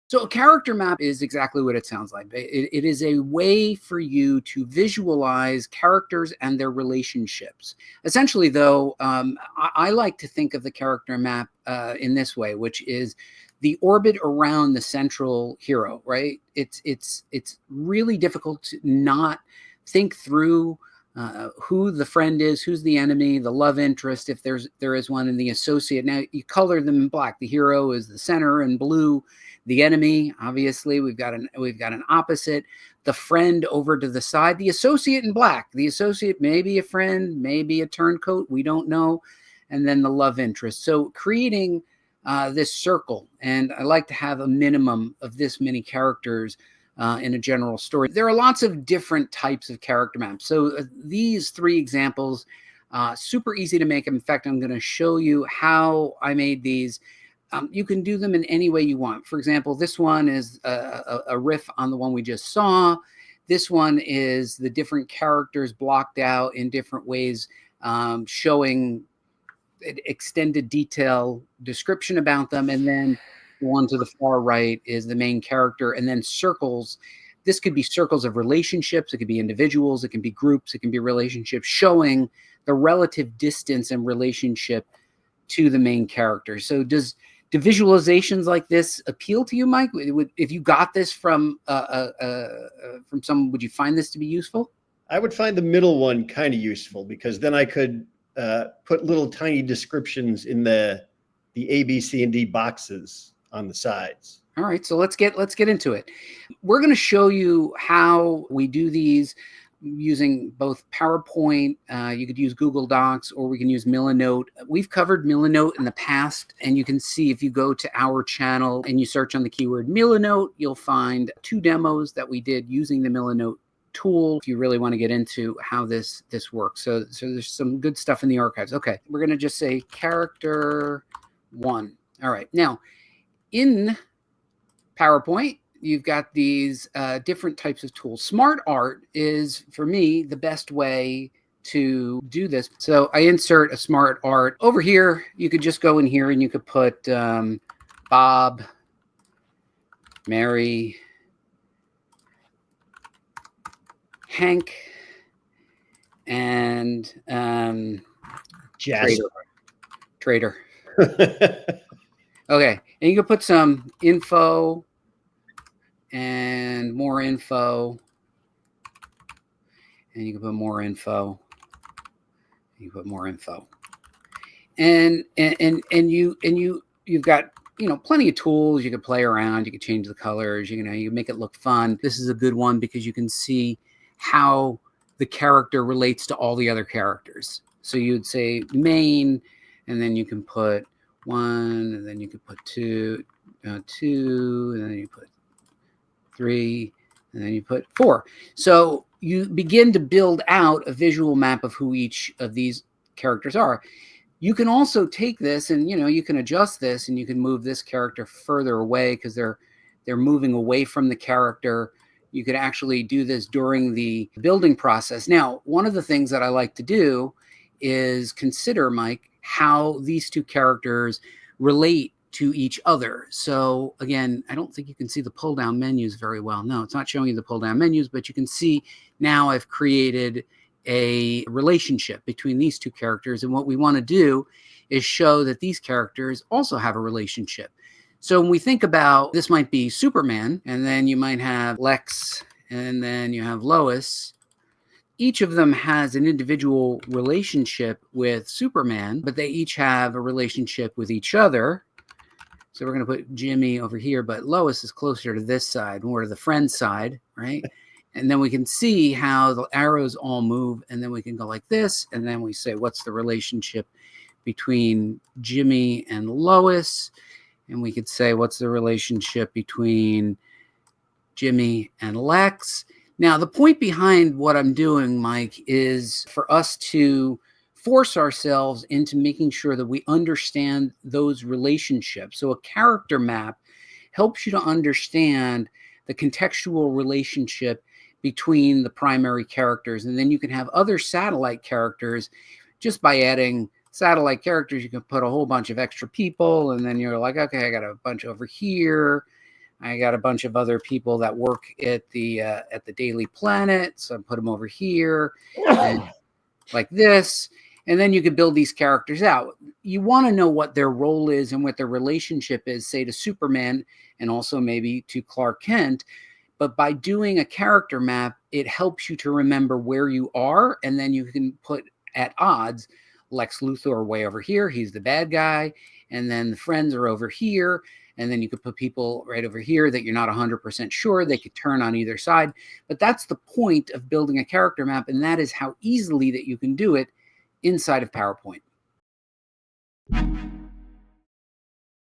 So a character map is exactly what it sounds like. It is a way for you to visualize characters and their relationships. Essentially, though, I like to think of the character map in this way, which is the orbit around the central hero. Right? It's really difficult to not think through who the friend is, who's the enemy, the love interest, if there is one, and the associate. Now you color them in black. The hero is the center in blue. The enemy, obviously, we've got an opposite. The friend over to the side. The associate in black. The associate may be a friend, maybe a turncoat. We don't know. And then the love interest. So creating this circle, and I like to have a minimum of this many characters in a general story. There are lots of different types of character maps. So these three examples, super easy to make. In fact, I'm going to show you how I made these. You can do them in any way you want. For example, this one is a riff on the one we just saw. This one is the different characters blocked out in different ways, showing extended detail description about them. And then the one to the far right is the main character, and then circles. This could be circles of relationships. It could be individuals. It can be groups. It can be relationships, showing the relative distance and relationship to the main character. So do visualizations like this appeal to you, Mike? If you got this from someone, would you find this to be useful? I would find the middle one kind of useful, because then I could put little tiny descriptions in the A, B, C, and D boxes on the sides. All right, so let's get into it. We're going to show you how we do these using both PowerPoint. You could use Google Docs, or we can use Milanote. We've covered Milanote in the past, and you can see if you go to our channel and you search on the keyword Milanote, you'll find 2 demos that we did using the Milanote tool if you really want to get into how this works. So there's some good stuff in the archives. Okay, we're going to just say character 1. All right, now in PowerPoint, you've got these different types of tools. SmartArt is, for me, the best way to do this. So I insert a SmartArt. Over here, you could just go in here and you could put Bob, Mary, Hank, and Trader. Okay, and you can put some info and more info, and you can put more info. You put more info, and you've got plenty of tools. You can play around. You can change the colors. You can make it look fun. This is a good one because you can see how the character relates to all the other characters. So you'd say main, and then you can put 1, and then you could put 2, 2, and then you put 3, and then you put 4. So you begin to build out a visual map of who each of these characters are. You can also take this and you can adjust this, and you can move this character further away because they're moving away from the character. You could actually do this during the building process. Now, one of the things that I like to do is consider, Mike, how these 2 characters relate to each other. So again, I don't think you can see the pull down menus very well. No, it's not showing you the pull down menus, but you can see now I've created a relationship between these 2 characters. And what we want to do is show that these characters also have a relationship. So when we think about, this might be Superman, and then you might have Lex, and then you have Lois. Each of them has an individual relationship with Superman, but they each have a relationship with each other. So we're going to put Jimmy over here, but Lois is closer to this side, more to the friend side, right? And then we can see how the arrows all move, and then we can go like this, and then we say, what's the relationship between Jimmy and Lois? And we could say, what's the relationship between Jimmy and Lex? Now, the point behind what I'm doing, Mike, is for us to force ourselves into making sure that we understand those relationships. So a character map helps you to understand the contextual relationship between the primary characters. And then you can have other satellite characters just by adding satellite characters, you can put a whole bunch of extra people, and then you're like, okay, I got a bunch over here. I got a bunch of other people that work at the Daily Planet, so I put them over here, and like this. And then you could build these characters out. You want to know what their role is and what their relationship is, say, to Superman, and also maybe to Clark Kent. But by doing a character map, it helps you to remember where you are, and then you can put at odds Lex Luthor way over here. He's the bad guy. And then the friends are over here. And then you could put people right over here that you're not 100% sure. They could turn on either side. But that's the point of building a character map. And that is how easily that you can do it inside of PowerPoint.